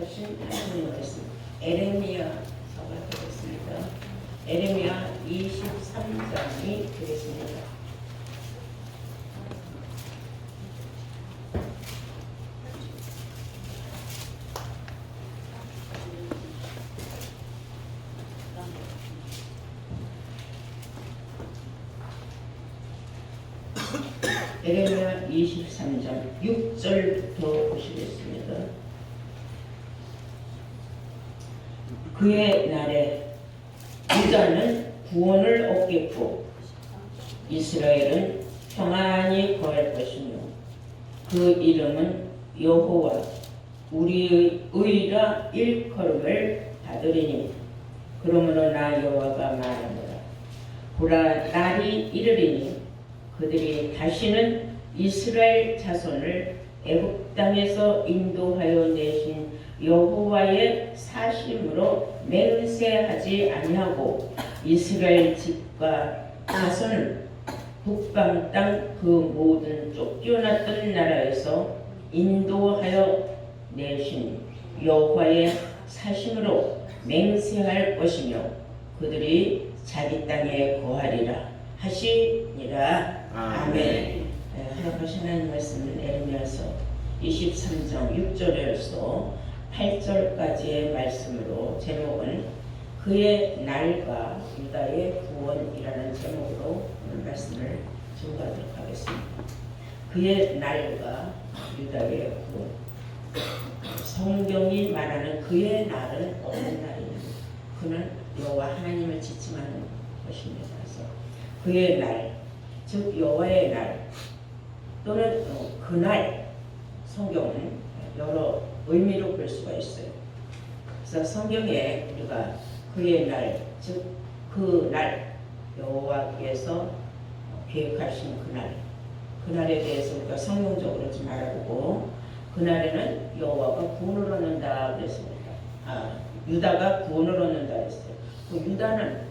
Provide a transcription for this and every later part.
하신 하나님의 말씀 에레미야서가 되겠습니다. 에레미야 23장이 되겠습니다. 에레미야 23장 6절부터 보시겠습니다. 그의 날에 유다는 구원을 얻겠고 이스라엘은 평안히 거할 것이며 그 이름은 여호와 우리의 의라 일컬음을 받으리니 그러므로 나 여호와가 말하노라. 보라, 날이 이르리니 그들이 다시는 이스라엘 자손을 애굽 땅에서 인도하여 내신 여호와의 사심으로 맹세하지 아니하고 이스라엘 집과 자손을 북방 땅 그 모든 쫓겨났던 나라에서 인도하여 내신 여호와의 사심으로 맹세할 것이며 그들이 자기 땅에 거하리라 하시니라. 아멘. 하나님 하나님 말씀은 에레미야서 23장 6절에서 8절까지의 말씀으로 제목은 그의 날과 유다의 구원이라는 제목으로 오늘 말씀을 증거하도록 하겠습니다. 그의 날과 유다의 구원. 성경이 말하는 그의 날은 어떤 날이냐? 그는 여호와 하나님을 지칭하는 것입니다. 그래서 그의 날, 즉 여호와의 날 또는 그날, 성경은 여러 의미로 볼 수가 있어요. 그래서 성경에 우리가 그의 날, 즉 그날 여호와께서 계획하신 그날에 대해서 우리가 성경적으로 좀 알아보고 그날에는 여호와가 구원을 얻는다 그랬습니다. 유다가 구원을 얻는다 그랬어요. 그 유다는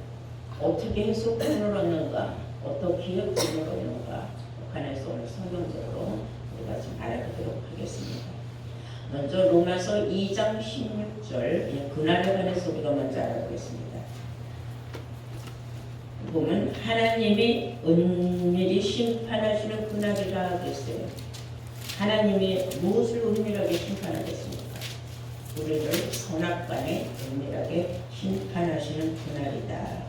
어떻게 해서 구원을 얻는가, 어떻게 구원을 얻는가 관해서 오늘 성경적으로 우리가 좀 알아보도록 하겠습니다. 먼저 로마서 2장 16절 그날에 관해서 우리가 먼저 알아보겠습니다. 보면 하나님이 은밀히 심판하시는 그날이라 그랬어요. 하나님이 무엇을 은밀하게 심판하겠습니까? 우리를 선악간에 은밀하게 심판하시는 그날이다.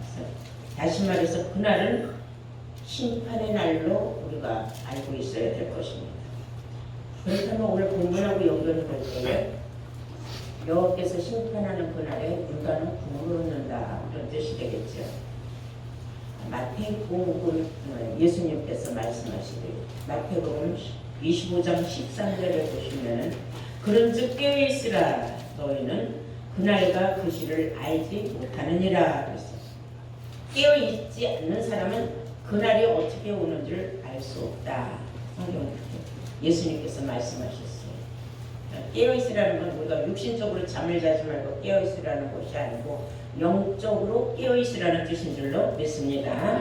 다시 말해서 그날은 심판의 날로 우리가 알고 있어야 될 것입니다. 그렇다면 오늘 본문하고 연결을 할 때 여호와께서 심판하는 그날에 유다는 구원을 얻는다 그런 뜻이 되겠죠. 마태복음 예수님께서 말씀하시되 마태복음 25장 13절에 보시면은 그런즉 깨어있으라 너희는 그날과 그 시를 알지 못하느니라 그랬어요. 깨어있지 않는 사람은 그날이 어떻게 오는 줄 알 수 없다. 성경 예수님께서 말씀하셨어요. 깨어있으라는 건 우리가 육신적으로 잠을 자지 말고 깨어있으라는 것이 아니고 영적으로 깨어있으라는 뜻인 줄로 믿습니다.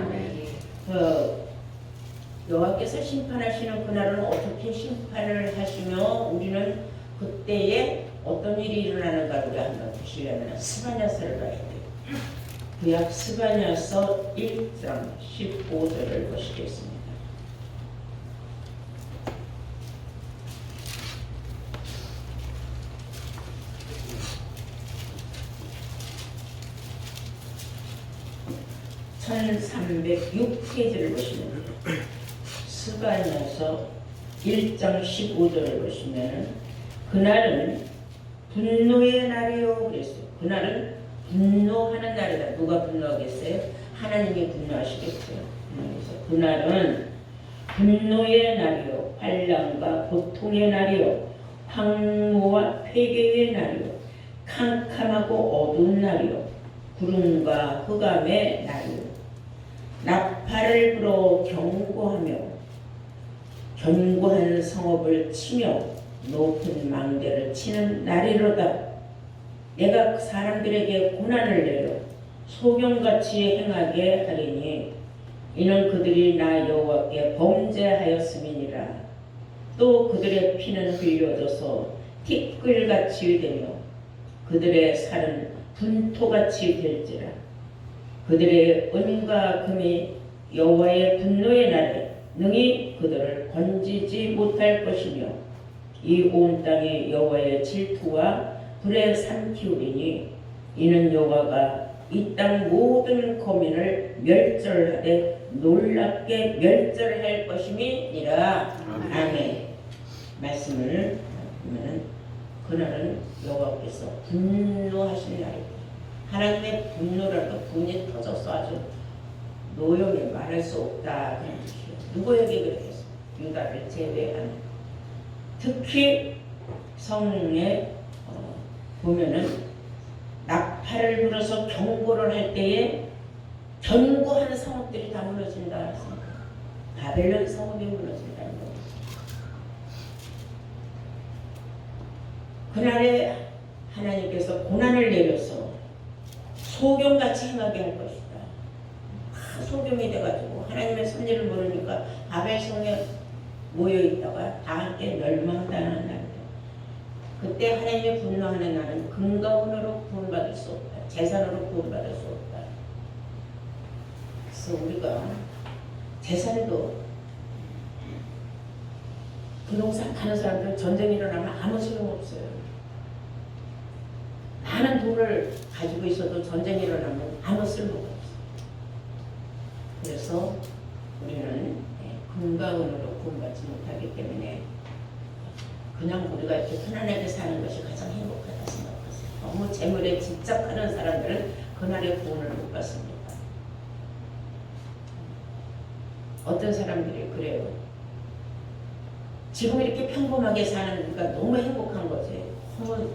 여호와께서 심판하시는 그날은 어떻게 심판을 하시며 우리는 그때에 어떤 일이 일어나는가 우리가 한번 보시려면 스바냐서를 봐야 돼요. 구약 스바냐서 1장 15절을 보시겠습니다. (1306페이지를) 보시면 스바냐서 1장 15절을 보시면 그날은 분노의 날이요 그랬어요. 그날은 분노하는 날이다. 누가 분노하겠어요? 하나님이 분노하시겠죠. 그래서 그날은 분노의 날이요 환난과 고통의 날이요 황무와 폐괴의 날이요 캄캄하고 어두운 날이요 구름과 흑암의 날이요 나팔을 불어 견고한 성읍을 치며 높은 망대를 치는 날이로다. 내가 사람들에게 고난을 내려 소경같이 행하게 하리니 이는 그들이 나 여호와께 범죄하였음이니라. 또 그들의 피는 흘려져서 티끌같이 되며 그들의 살은 분토같이 될지라. 그들의 은과 금이 여호와의 분노의 날에 능히 그들을 건지지 못할 것이며 이 온 땅이 여호와의 질투와 불에 삼키우리니 이는 여호와가 이 땅 모든 거민을 멸절하되 놀랍게 멸절할 것임이니라. 아멘. 말씀을 보면은 그날은 여호와께서 분노하실 날이다. 하나님의 분노라도 분이 터져서 아주 노용이 말할 수 없다 그런 뜻이에요. 누구에게 그랬어? 유다를 제외한. 특히 성령에 보면은 나팔을 불어서 경고를 할 때에 견고한 성읍들이 다 무너진다. 바벨론 성읍이 무너진다는 겁니다. 그날에 하나님께서 고난을 내려서 소경같이 행하게 할 것이다. 소경이 돼가지고 하나님의 섭리를 모르니까 바벨성에 모여있다가 다 함께 멸망당하는 날이다. 그때 하나님의 분노하는 날은 금과 은으로 구원받을 수 없다. 재산으로 구원받을 수 없다. 그래서 우리가 재산도 부동산 파는 사람들 전쟁이 일어나면 아무 소용없어요. 많은 돈을 가지고 있어도 전쟁이 일어나면 아무 쓸모가 없어요. 그래서 우리는 금과 은으로 구원받지 못하기 때문에 그냥 우리가 이렇게 편안하게 사는 것이 가장 행복하다 생각하세요. 너무 재물에 집착하는 사람들은 그날의 구원을 못 받습니다. 어떤 사람들이 그래요. 지금 이렇게 평범하게 사는 우리가 너무 행복한 거지. 너무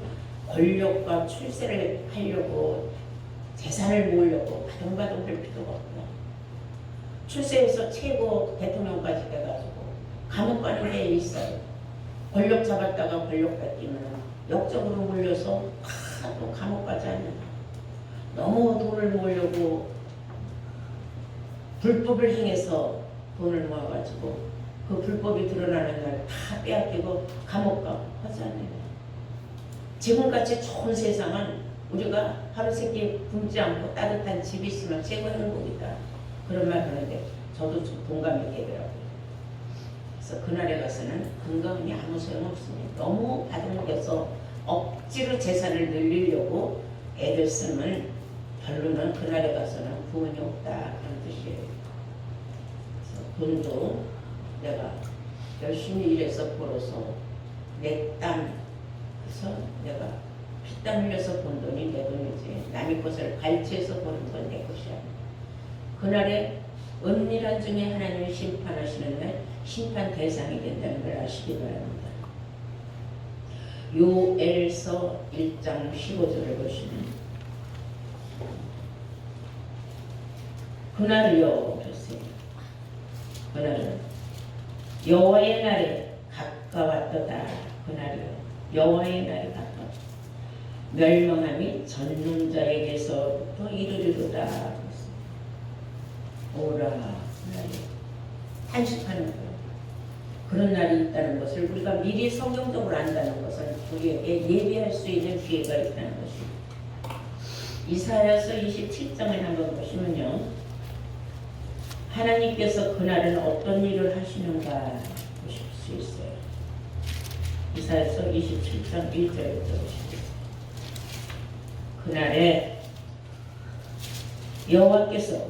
권력과 출세를 하려고 재산을 모으려고 바둥바둥 할 필요가 없다. 출세해서 최고 대통령까지 돼가지고 감옥 가는 게 일사예요. 권력 잡았다가 권력 뺏기면 역적으로 몰려서 또 감옥 가지 않는다. 너무 돈을 모으려고 불법을 행해서 돈을 모아가지고 그 불법이 드러나는 날 다 빼앗기고 감옥 가고 하지 않느냐. 지금같이 좋은 세상은 우리가 하루세끼 굶지 않고 따뜻한 집이 있으면 최고 행복이다. 그런 말 하는데 저도 좀 동감이 되더라고요. 그래서 그날에 가서는 금과 은이 아무 소용없습니다. 너무 받아먹여서 억지로 재산을 늘리려고 애들 쓰면 결론은 그날에 가서는 구원이 없다 그런 뜻이에요. 그래서 돈도 내가 열심히 일해서 벌어서 내 땀, 그래서 내가 피땀 흘려서 번 돈이 내 돈이지 남의 것을 발치해서 버는 건 내 것이 아니야. 그날에 은밀한 중에 하나님이 심판하시는 날 심판 대상이 된다는 걸 아시기 바랍니다. 요엘서 1장 15절을 보시면 그날이요 그랬어요. 그날은 여호와의 날에 가까웠도다. 그날이요 여호와의 날이 가까웠다. 멸망함이 전능자에게서부터 이르리로다. 오라 날이 탄식하는 거예요. 그런 날이 있다는 것을 우리가 미리 성경적으로 안다는 것은 우리에게 예비할 수 있는 기회가 있다는 것입니다. 이사야서 27장을 한번 보시면요. 하나님께서 그날은 어떤 일을 하시는가 보실 수 있어요. 이사야서 27장 1절부터 보시겠습니다. 그날에 여호와께서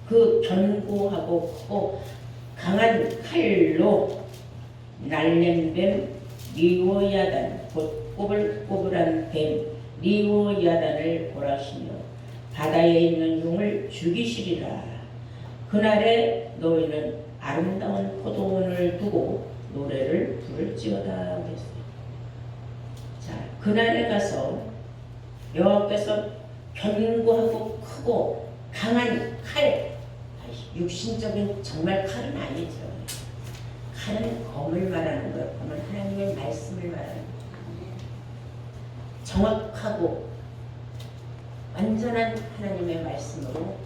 그 견고하고 크고 강한 칼로 날렘뱀 리오야단 곧 꼬불꼬불한 뱀 리오야단을 벌하시며 바다에 있는 용을 죽이시리라. 그날에 너희는 아름다운 포도원을 두고 노래를 부를지어다 그랬어요. 자, 그날에 가서 여호와께서 견고하고 크고 강한 칼, 육신적인 정말 칼은 아니죠. 칼은 검을 말하는 거예요. 검은 하나님의 말씀을 말하는 거예요. 정확하고 완전한 하나님의 말씀으로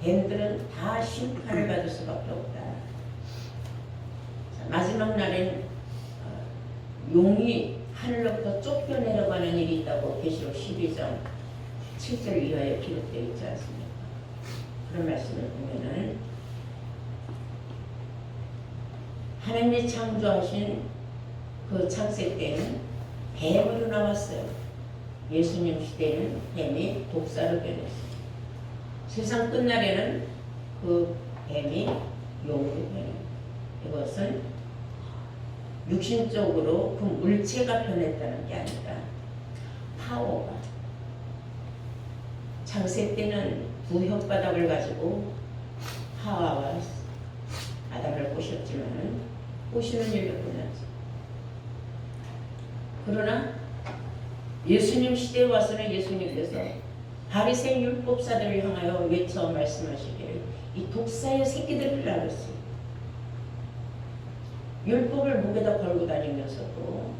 뱀들은 다 심판을 받을 수밖에 없다. 자, 마지막 날엔 용이 하늘로부터 쫓겨 내려가는 일이 있다고 계시록 12장 7절 이하에 기록되어 있지 않습니까? 그런 말씀을 보면은 하나님이 창조하신 그 창세 때는 뱀으로 나왔어요. 예수님 시대는 뱀이 독사로 변했어요. 세상 끝날에는 그 뱀이 용으로 변해요. 이것은 육신적으로 그 물체가 변했다는 게 아니라 파워가, 창세 때는 두 혓바닥을 가지고 하와와 아담을 꼬셨지만 꼬시는 일도 끝났죠. 그러나 예수님 시대에 와서는 예수님께서 바리새인 율법사들을 향하여 외쳐 말씀하시기를 이 독사의 새끼들이라고 했어요. 율법을 목에다 걸고 다니면서도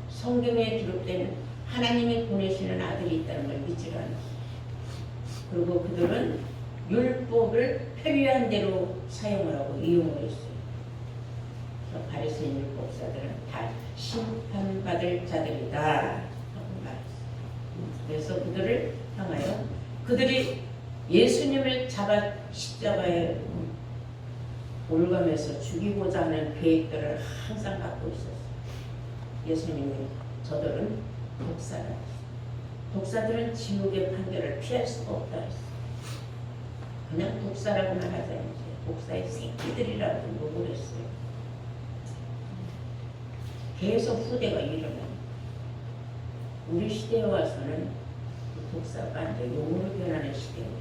성경에 기록된 하나님이 보내시는 아들이 있다는 걸 믿지 않았어요. 그리고 그들은 율법을 편리한 대로 사용을 하고 이용을 했어요. 바리새인 율법사들은 다 심판받을 자들이다 하고 말했어요. 그래서 그들을 향하여 그들이 예수님을 잡아 십자가에 올가면서 죽이고자 하는 계획들을 항상 갖고 있었어요. 예수님이 저들은 독사라. 독사들은 지옥의 판결을 피할 수가 없다 했어요. 그냥 독사라고만 하자 이제 독사의 새끼들이라고 욕을 했어요. 계속 후대가 일어나요. 우리 시대에 와서는 독사가 이제 용으로 변하는 시대입니다.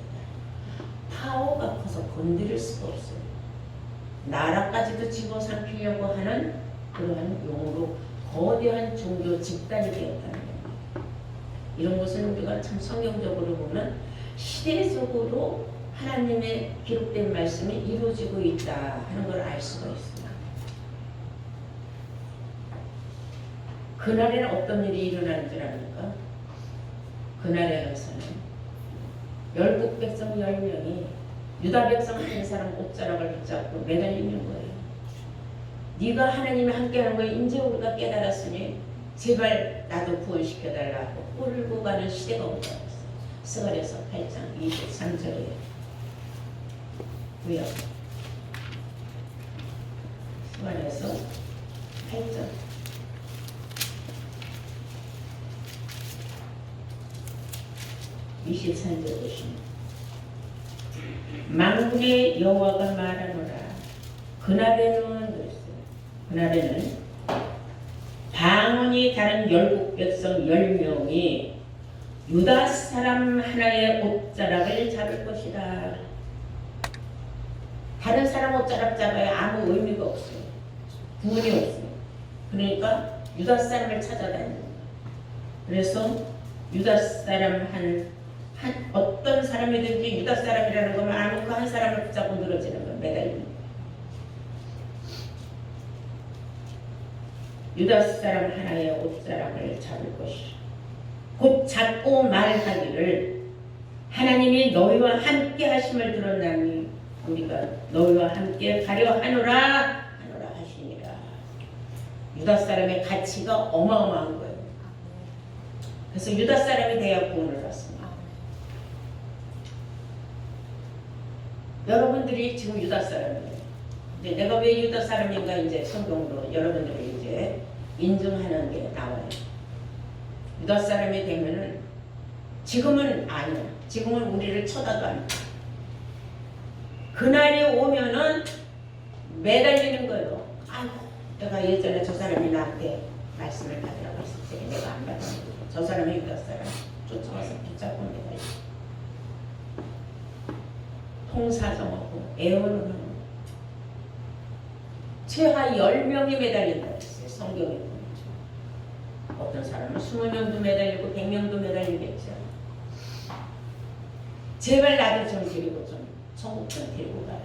파워가 커서 건드릴 수가 없어요. 나라까지도 집어삼키려고 하는 그러한 용으로 거대한 종교 집단이 되었다는 겁니다. 이런 것을 우리가 참 성경적으로 보면 시대적으로 하나님의 기록된 말씀이 이루어지고 있다 하는 걸 알 수가 있습니다. 그날에는 어떤 일이 일어나는 줄 압니까? 그날에 가서는 열국 백성 10명이 유다 백성 한 사람 옷자락을 붙잡고 매달리는 거예요. 네가 하나님이 함께하는 걸 이제 우리가 깨달았으니 제발 나도 구원시켜달라고 끌고 가는 시대가 오다. 스가랴서 8장 23절에 왜요? 스가랴서 8장 23절 보시면 만군의 여호와가 말하노라. 그날에는 그랬어요. 그날에는 방언이 다른 열국 백성 10명이 유다 사람 하나의 옷자락을 잡을 것이다. 다른 사람 옷자락 잡아야 아무 의미가 없어요. 구원이 없어요. 그러니까 유다 사람을 찾아다니는 거예요. 그래서 유다 사람 어떤 사람이든지 유다 사람이라는 것만 아무 그 한 사람을 붙잡고 늘어지는 건 매달리는 거예요. 유다 사람 하나의 옷자락을 잡을 것이라. 곧 잡고 말하기를 하나님이 너희와 함께 하심을 들었나니 우리가 너희와 함께 가려 하노라 하시니라. 유다 사람의 가치가 어마어마한 거예요. 그래서 유다 사람이 되어 구원을 받습니다. 여러분들이 지금 유다 사람이에요. 이제 내가 왜 유다 사람인가 이제 성경으로 여러분들이 이제 인증하는 게 나와요. 유다 사람이 되면은 지금은 아니야. 지금은 우리를 쳐다도 안 봐. 그날이 오면은 매달리는 거예요. 아이고, 내가 예전에 저 사람이 나한테 말씀을 받으라고 했을 때 내가 안 받았는데 저 사람이 유다 사람 쫓아와서 붙잡고 매달리고 통사정하고 애원을 하는 최하 10명이 매달린다고 했어요. 성경에 보면. 어떤 사람은 20명도 매달리고 100명도 매달리겠죠. 제발 나도 좀 데리고 좀 천국 좀 데리고 가라.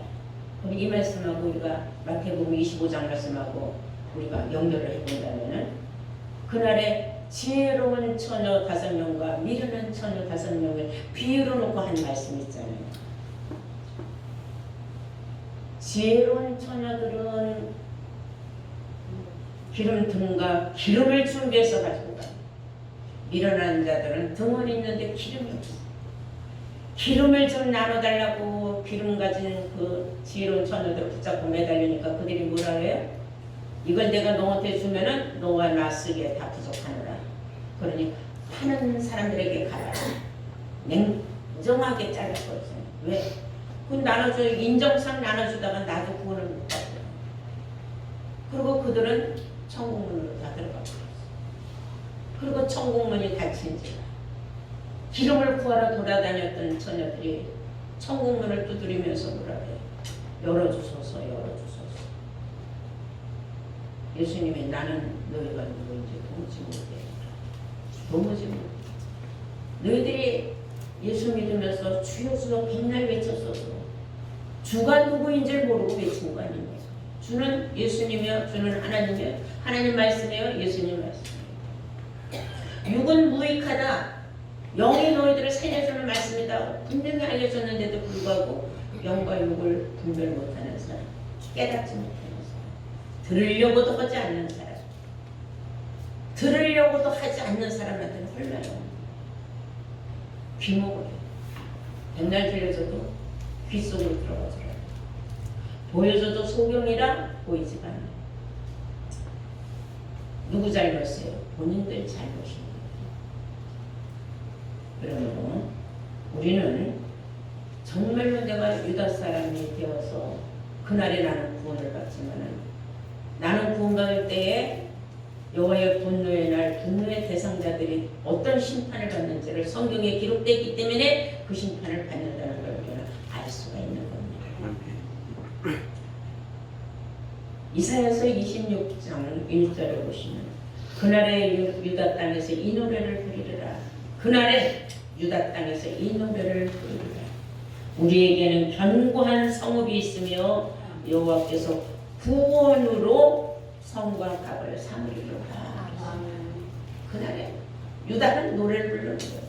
그럼 이 말씀하고 우리가 마태복음 25장 말씀하고 우리가 연결을 해본다면은 그날에 지혜로운 처녀 5명과 미련한 처녀 5명을 비유로 놓고 한 말씀 있잖아요. 지혜로운 처녀들은 기름등과 기름을 준비해서 가지고 가. 일어나는 자들은 등은 있는데 기름이 없어. 기름을 좀 나눠달라고 기름 가진 그 지혜로운 처녀들 붙잡고 매달리니까 그들이 뭐라 그래요? 이걸 내가 너한테 주면은 너와 나 쓰기에 다 부족하노라. 그러니 파는 사람들에게 가라. 냉정하게 잘랐거든요. 왜? 그 나눠줘, 인정상 나눠주다가 나도 구원을 못 받아. 그리고 그들은 천국문으로 다 들어가고 그리고 천국문이 닫힌지라. 기름을 구하러 돌아다녔던 처녀들이 천국문을 두드리면서 뭐라 그래요? 열어주소서, 열어주소서. 예수님이 나는 너희가 누구인지 도무지 모르겠다. 도무지 모르겠다. 너희들이 예수 믿으면서 주여 주여 백날 외쳤어도 주가 누구인지 모르고 외친 거 아닙니까? 주는 예수님이요, 주는 하나님이요, 하나님 말씀이요, 예수님 말씀이요. 육은 무익하다. 영이 너희들을 살려주는 말씀이다. 분명히 알려줬는데도 불구하고 영과 육을 분별 못하는 사람, 깨닫지 못하는 사람, 들으려고도 하지 않는 사람, 들으려고도 하지 않는 사람한테는 헐나요. 귀목을 해. 백날 들려줘도 귀 속으로 들어가더라. 보여줘도 소경이라 보이지가 않아요. 누구 잘못이에요? 본인들 잘못입니다. 그러므로 우리는 정말로 내가 유다 사람이 되어서 그날에 나는 구원을 받지만은 나는 구원받을 때에 여호와의 분노의 날 분노의 대상자들이 어떤 심판을 받는지를 성경에 기록되어 있기 때문에 그 심판을 받는다는 걸 우리는 알 수가 있는 겁니다. 이사야서 26장 1절에 보시면 그날에 유다 땅에서 이 노래를 부르리라. 그날에 유다 땅에서 이 노래를 부르리라. 우리에게는 견고한 성읍이 있으며 여호와께서 구원으로 성과 값을 삼으리로다. 그날에 유다는 노래를 부르는 거예요.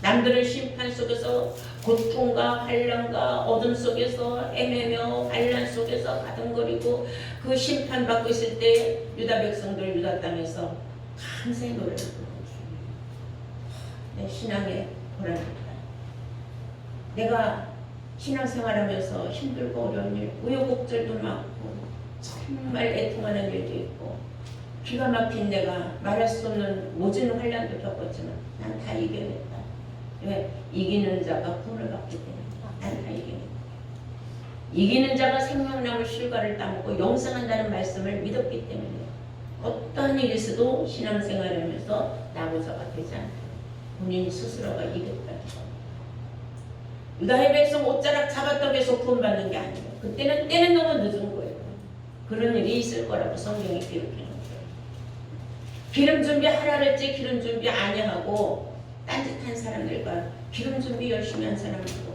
남들은 심판 속에서 고통과 환난과 어둠 속에서 헤매며 환난 속에서 가등거리고 그 심판받고 있을 때 유다 백성들 유다 땅에서 감사의 노래를 부르는 거예요. 내 신앙의 보람이다. 내가 신앙생활하면서 힘들고 어려운 일, 우여곡절도 많고 정말 애통하는 일도 있고 기가 막힌 내가 말할 수 없는 모진 환난도 겪었지만 난 다 이겨냈다. 왜? 이기는 자가 구원을 받기 때문에 난 다 이겨냈다. 이기는 자가 생명나물 실과를 따먹고 영생한다는 말씀을 믿었기 때문에 어떠한 일이 있어도 신앙생활하면서 나고자가 되지 않다. 본인 스스로가 이겼다. 유다의 백성 옷자락 잡았다고 해서 구원받는 게 아니에요. 그때는 때는 너무 늦은 거예요. 그런 일이 있을 거라고 성경이 기록해 놓은 거예요. 기름 준비 하라 했지 기름 준비 아니하고 딴짓한 사람들과 기름 준비 열심히 한 사람들도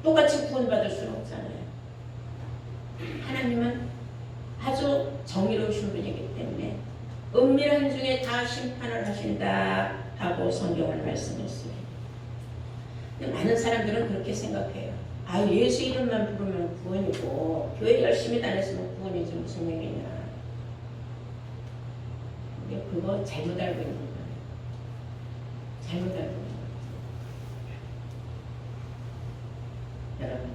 똑같이 구원받을 수는 없잖아요. 하나님은 아주 정의로우신 분이기 때문에 은밀한 중에 다 심판을 하신다 하고 성경을 말씀했어요. 근데 많은 사람들은 그렇게 생각해요. 아, 예수 이름만 부르면 구원이고 교회 열심히 다녔으면 구원이지 무슨 얘기냐. 근데 그거 잘못 알고 있는 거예요. 잘못 알고 있는 거예요. 여러분,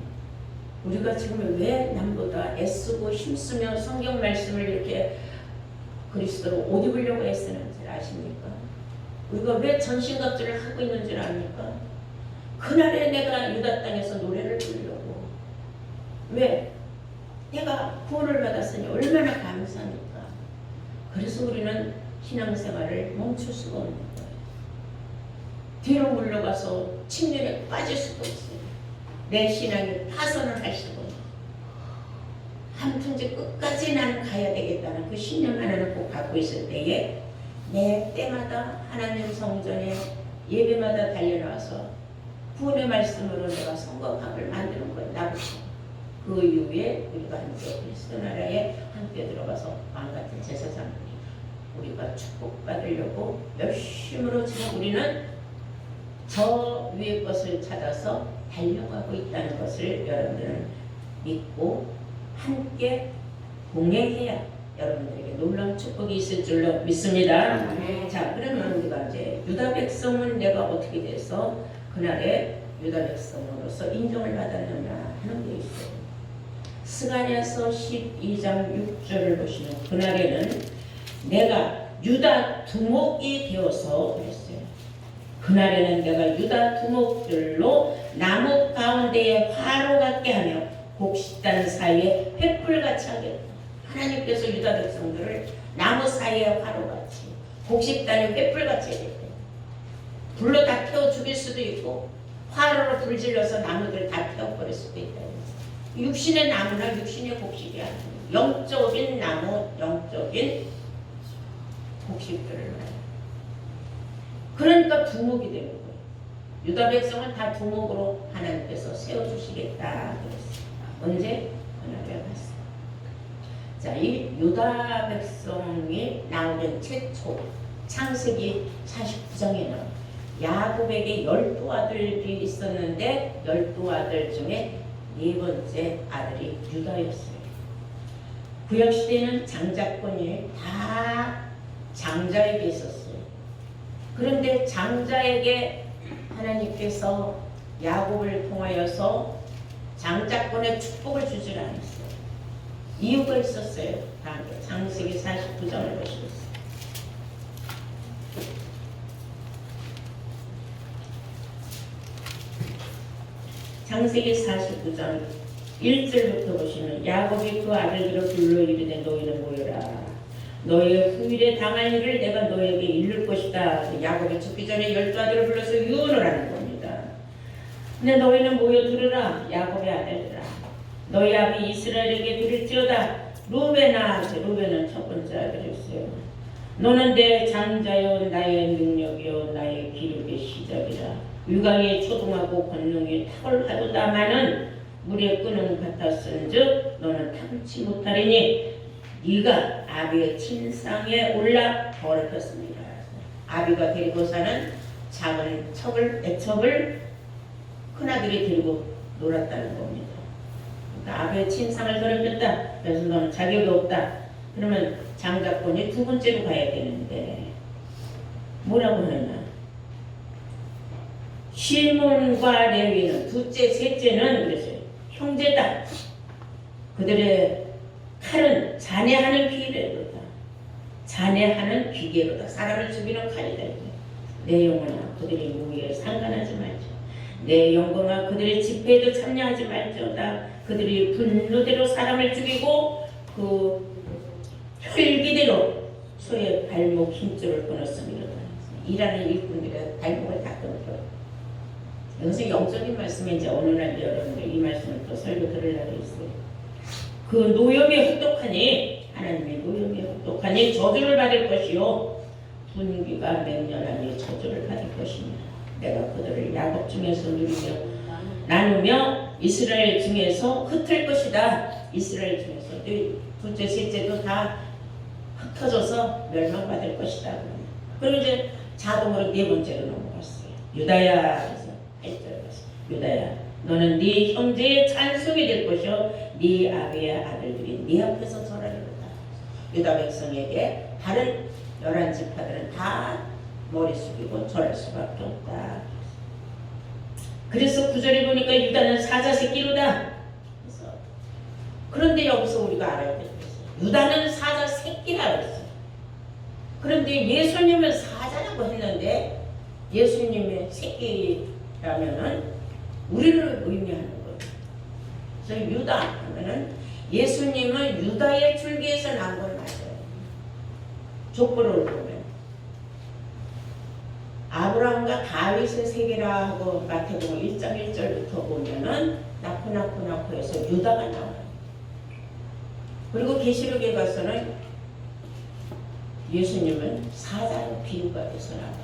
우리가 지금 왜 남보다 애쓰고 힘쓰며 성경 말씀을 이렇게 그리스도로 옷 입으려고 애쓰는지 아십니까? 우리가 왜 전신갑주를 하고 있는 줄 압니까? 그날에 내가 유다 땅에서 노래를 부르려고. 왜? 내가 구원을 받았으니 얼마나 감사합니까? 그래서 우리는 신앙생활을 멈출 수가 없는 거예요. 뒤로 물러가서 침륜에 빠질 수도 없어요. 내 신앙이 파선을 할 수가 없어요. 아무튼지 끝까지 나는 가야 되겠다는 그 신념 하나를 꼭 갖고 있을 때에 매 때마다 하나님 성전에 예배마다 달려나와서 구원의 말씀으로 내가 선거 각을 만드는 거예요. 나부터. 그 이후에 우리가 이제 그리스도 나라에 함께 들어가서 왕같은 제사장들이 우리가 축복받으려고 열심으로 지금 우리는 저 위의 것을 찾아서 달려가고 있다는 것을 여러분들은 믿고 함께 동행해야 여러분들에게 놀라운 축복이 있을 줄로 믿습니다. 네. 자, 그러면 우리가 이제 유다 백성은 내가 어떻게 돼서 그날에 유다 백성으로서 인정을 받았느냐 하는 게 있어요. 스가랴서 12장 6절을 보시면 그날에는 내가 유다 두목이 되어서 그랬어요. 그날에는 내가 유다 두목들로 나무 가운데에 화로 같게 하며 곡식단 사이에 횃불같이 하겠다. 하나님께서 유다 백성들을 나무 사이에 화로같이 곡식단에 횃불같이 하겠다. 불로 다 태워 죽일 수도 있고 화로로 불질러서 나무들 다 태워버릴 수도 있다. 육신의 나무나 육신의 곡식이 아니에요. 영적인 나무, 영적인 곡식들을 말해요. 그러니까 두목이 되는 거예요. 유다 백성은 다 두목으로 하나님께서 세워주시겠다 그랬어요. 언제? 그날에 갔어요. 자, 이 유다 백성이 나오던 최초 창세기 49장에는 야곱에게 12아들이 있었는데 12아들 중에 네 번째 아들이 유다였어요. 구약시대는 장자권이 다 장자에게 있었어요. 그런데 장자에게 하나님께서 야곱을 통하여서 장자권의 축복을 주질 않았어요. 이유가 있었어요. 창세기 49장을 보시겠어요. 창세기 49장 1절부터 보시면 야곱이 그 아들들을 불러 이르되 너희는 모여라. 너희의 후일에 당할 일을 내가 너희에게 이룰 것이다. 야곱이 죽기 전에 12아들을 불러서 유언을 하는 겁니다. 근데 너희는 모여 들으라. 야곱의 아들들아. 너희 아비 이스라엘에게 들을지어다. 루벤은 첫 번째 아들이었어요. 너는 내 장자여 나의 능력이여 나의 기력의 시작이라. 유강이 초동하고 권능이 탁월하도다마는 물에 끄는 같았은즉 너는 탁을치 못하리니 네가 아비의 침상에 올라 더럽혔습니다. 아비가 데리고 사는 작은 애첩을 큰아들이 데리고 놀았다는 겁니다. 그러니까 아비의 침상을 더럽혔다. 그래서 너는 자격이 없다. 그러면 장자권이 두 번째로 가야 되는데 뭐라고 하느냐? 시몬과 레위는 둘째, 셋째는 그랬어요. 형제다. 그들의 칼은 잔해하는 기계로다. 잔해하는 기계로다. 사람을 죽이는 칼이다. 내 영혼아 그들의 무의에 상관하지 말자. 내 영광아 그들의 집회에도 참여하지 말지어다. 그들이 분노대로 사람을 죽이고 그 혈기대로 소의 발목 힘줄을 끊었습니다. 일하는 일꾼들의 발목을 다 끊었어요. 여기서 영적인 말씀에 이제 어느 날 여러분들 이 말씀을 또 설교 들으려고 했어요. 그 노염에 혹독하니 하나님의 노염에 혹독하니 저주를 받을 것이요 분기가 맹렬하니 저주를 받을 것이며 내가 그들을 야곱 중에서 누리며 나누며 이스라엘 중에서 흩을 것이다. 이스라엘 중에서 둘째 셋째도 다 흩어져서 멸망받을 것이다. 그리고 이제 자동으로 네 번째로 넘어갔어요. 유다야 유다야 너는 네 형제의 찬송이 될 것이요 네 아비의 아들들이 네 앞에서 절하리로다. 유다 백성에게 다른 11지파들은 다 머리 숙이고 절할 수밖에 없다. 그래서 9절에 보니까 유다는 사자 새끼로다. 그런데 여기서 우리가 알아야 될 것은 유다는 사자 새끼라 그랬어요. 그런데 예수님은 사자라고 했는데 예수님의 새끼라면은 우리를 의미하는 거예요. 그래서 유다 하면은 예수님은 유다의 줄기에서 난 건 맞아요. 족보를 보면 아브라함과 다윗의 세계라 하고 마태복음 1장 1절부터 보면은 낳고 해서 유다가 나와요. 그리고 계시록에 가서는 예수님은 사자로 비유가 돼서 나와요.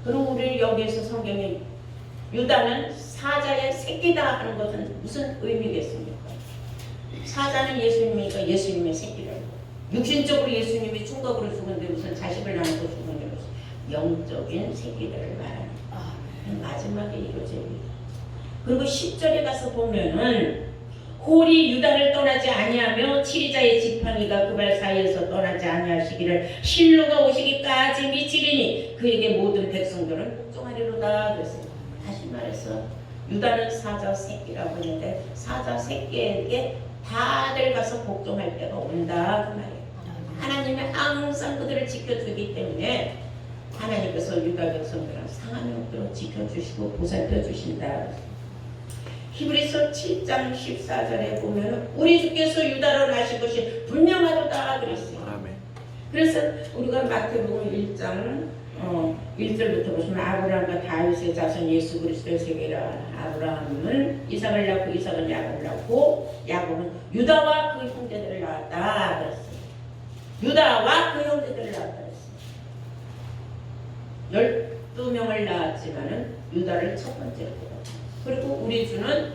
그리고 우리 여기에서 성경에 유다는 사자의 새끼다 하는 것은 무슨 의미겠습니까? 사자는 예수님이니까 예수님의 새끼라고. 육신적으로 예수님이 충격으로 죽었는데 무슨 자식을 낳고 죽은 것은 영적인 새끼들을 말하는 마지막에 이루어집니다. 그리고 10절에 가서 보면은 홀이 유다를 떠나지 아니하며 치리자의 지팡이가 그 발 사이에서 떠나지 아니하시기를 실로가 오시기까지 미치리니 그에게 모든 백성들은 복종하리로다. 그래서 다시 말해서 유다는 사자 새끼라고 했는데 사자 새끼에게 다들 가서 복종할 때가 온다 그 말이에요. 하나님은 항상 그들을 지켜주기 때문에 하나님께서 유다 백성들을 상한 형태로 지켜주시고 보살펴주신다. 히브리서 7장 14절에 보면 우리 주께서 유다로 나신 것이 분명하도다 그랬어요. 아멘. 그래서 우리가 마태복음 1장 1절부터 보시면 아브라함과 다윗의 자손 예수 그리스도의 세계라. 아브라함은 이삭을 낳고 이삭은 야곱을 낳고 야곱은 유다와 그 형제들을 낳았다 그랬어요. 유다와 그 형제들을 낳았다 그랬어요. 12명을 낳았지만은 유다를 첫 번째로 뽑았다. 그리고 우리 주는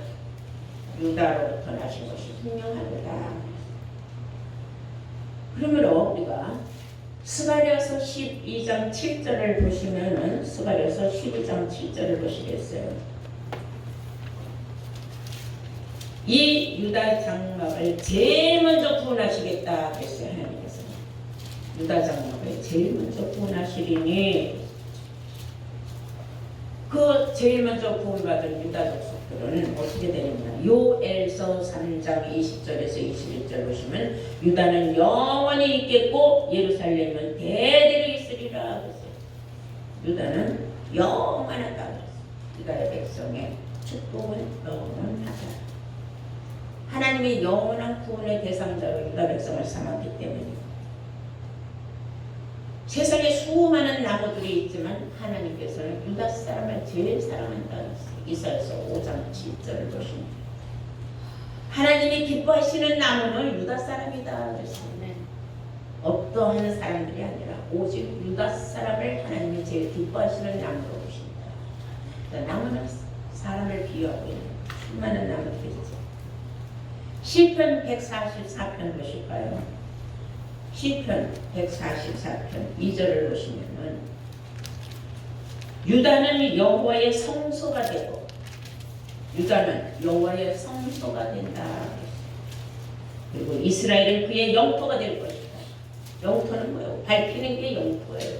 유다로부터 나신 것이 분명하다. 그러므로 우리가 스가랴서 12장 7절을 보시면은 스가랴서 12장 7절을 보시겠어요. 이 유다 장막을 제일 먼저 구원하시겠다 그랬어요. 하나님께서 유다 장막을 제일 먼저 구원하시리니 그 제일 먼저 구원받은 유다 족속들은 어떻게 되느냐. 요엘서 3장 20절에서 21절 보시면 유다는 영원히 있겠고 예루살렘은 대대로 있으리라 그랬어요. 유다는 영원하다 그랬어요. 유다의 백성의 축복은 영원하다. 하나님이 영원한 구원의 대상자로 유다 백성을 삼았기 때문입니다. 세상에 수많은 나무들이 있지만 하나님께서는 유다 사람을 제일 사랑한다 그랬어요. 이사야서 5장 7절을 보시면 하나님이 기뻐하시는 나무는 유다 사람이다 그랬어요. 어떠한 사람들이 아니라 오직 유다 사람을 하나님이 제일 기뻐하시는 나무로 보신다. 그러니까 나무는 사람을 비유하고 있는 수많은 나무들이 있죠. 시편 144편 보실까요? 시편 144편 2절을 보시면은 유다는 여호와의 성소가 되고 유다는 여호와의 성소가 된다. 그리고 이스라엘은 그의 영토가 될 것이다. 영토는 뭐예요? 밟히는 게 영토예요.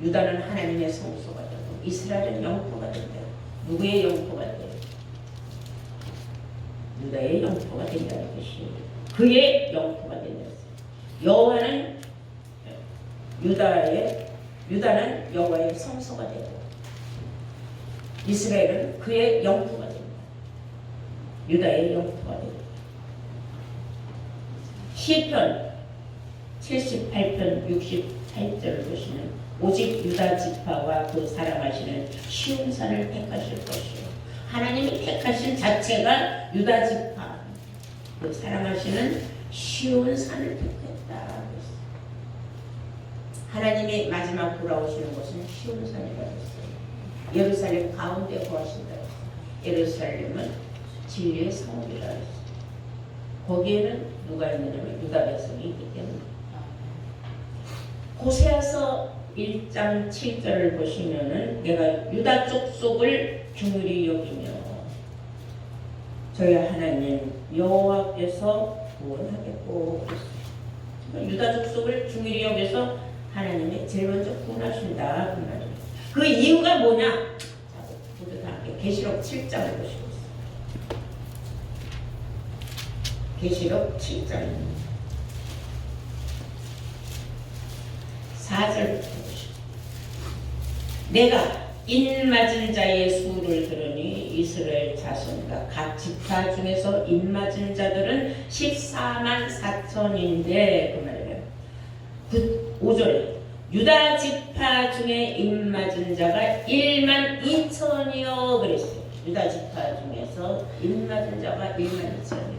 유다는 하나님의 성소가 되고 이스라엘은 영토가 된다. 누구의 영토가 돼요? 유다의 영토가 된다는 것이 그의 영토가 된다. 여호와는 유다는 여호와의 성소가 되고 이스라엘은 그의 영토가 됩니다. 유다의 영토가 됩니다. 시편 78편 68절을 보시면 오직 유다 지파와 그 사랑하시는 시온 산을 택하실 것이요. 하나님이 택하신 자체가 유다 지파, 그 사랑하시는 시온 산을 택했다. 하나님이 마지막 돌아오시는 곳은 시온 산이라고 했어요. 예루살렘 가운데 거하신다. 예루살렘은 진리의 성읍이라 했어요. 거기에는 누가 있느냐면 유다 백성이 있기 때문에. 호세아서 1장 7절을 보시면은 내가 유다 족속을 중히 여기며 저희 하나님 여호와께서 구원하겠고 그랬어요. 유다 족속을 중히 여기서 하나님이 제일 먼저 구원하신다 그 말이에요. 그 이유가 뭐냐? 자, 모두 다 함께 계시록 7장을 보시고 있어요. 계시록 7장입니다. 4절부터 보시고 내가 인맞은 자의 수를 들으니 이스라엘 자손과 각 지파 중에서 인맞은 자들은 14만 4천인데 그 말이에요. 5절에 유다 지파 중에 인맞은 자가 1만 2천이요 그랬어요. 유다 지파 중에서 인맞은 자가 1만 2천이요.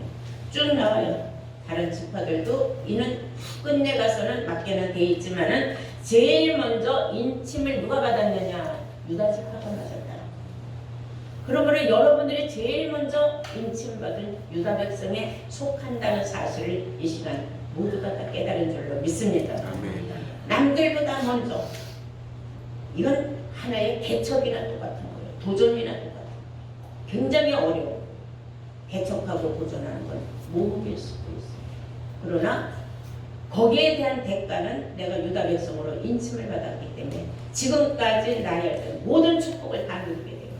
쭉 나와요. 다른 지파들도 이는 끝내 가서는 맞게는 돼 있지만은 제일 먼저 인침을 누가 받았느냐? 유다 지파가 맞았다. 그러므로 여러분들이 제일 먼저 인침받은 유다 백성에 속한다는 사실을 이 시간 모두가 다 깨달은 줄로 믿습니다. 남들보다 먼저. 이건 하나의 개척이나 똑같은 거예요. 도전이나 똑같은 거예요. 굉장히 어려워. 개척하고 보존하는 건 모국일 수도 있어요. 그러나 거기에 대한 대가는 내가 유다 백성으로 인침을 받았기 때문에 지금까지 나의 모든 축복을 다 누리게 됩니다.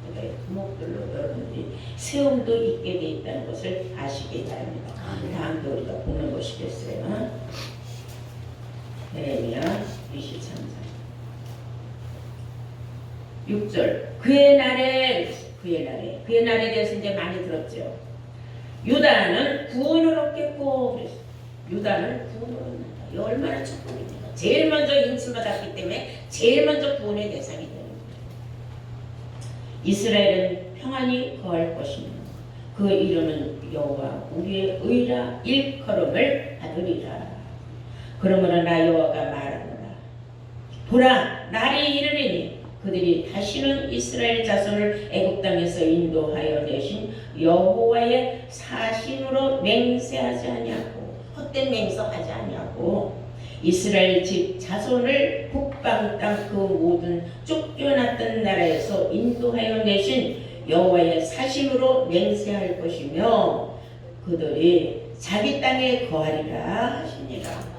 그러니까 두목들로 여러분들이 세움도 있게 돼 있다는 것을 아시기 바랍니다. 다음에 우리가 보는 것이겠어요. 예레미야 23장 6절 그의 날에 대해서 이제 많이 들었죠. 유다는 구원을 얻겠고 그랬어요. 유다는 구원을 얻는다. 이 얼마나 축복입니까? 제일 먼저 인침받았기 때문에 제일 먼저 구원의 대상이 되는 거예요. 이스라엘은 평안히 거할 것이며 그 이름은 여호와 우리의 의라 일컬음을 받으리라. 그러므로 나 여호와가 말하노라. 보라 날이 이르리니 그들이 다시는 이스라엘 자손을 애굽 땅에서 인도하여 내신 여호와의 사신으로 맹세하지 아니하고 헛된 맹세하지 아니하고 이스라엘 집 자손을 북방 땅 그 모든 쫓겨났던 나라에서 인도하여 내신 여호와의 사신으로 맹세할 것이며 그들이 자기 땅에 거하리라 하시니라.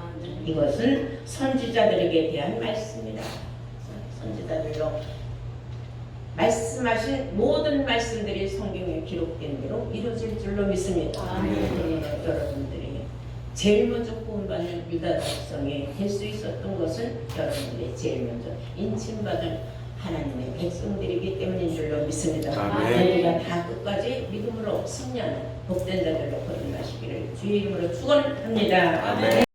이것은 선지자들에게 대한 말씀이다. 선지자들로 말씀하신 모든 말씀들이 성경에 기록된 대로 이루어질 줄로 믿습니다. 여러분들이 제일 먼저 구원받는 유다 백성이 될 수 있었던 것은 여러분들이 제일 먼저 인침받은 하나님의 백성들이기 때문인 줄로 믿습니다. 우리가 다 끝까지 믿음으로 승리하는 복된 자들로 거듭나시기를 주의 이름으로 축원합니다.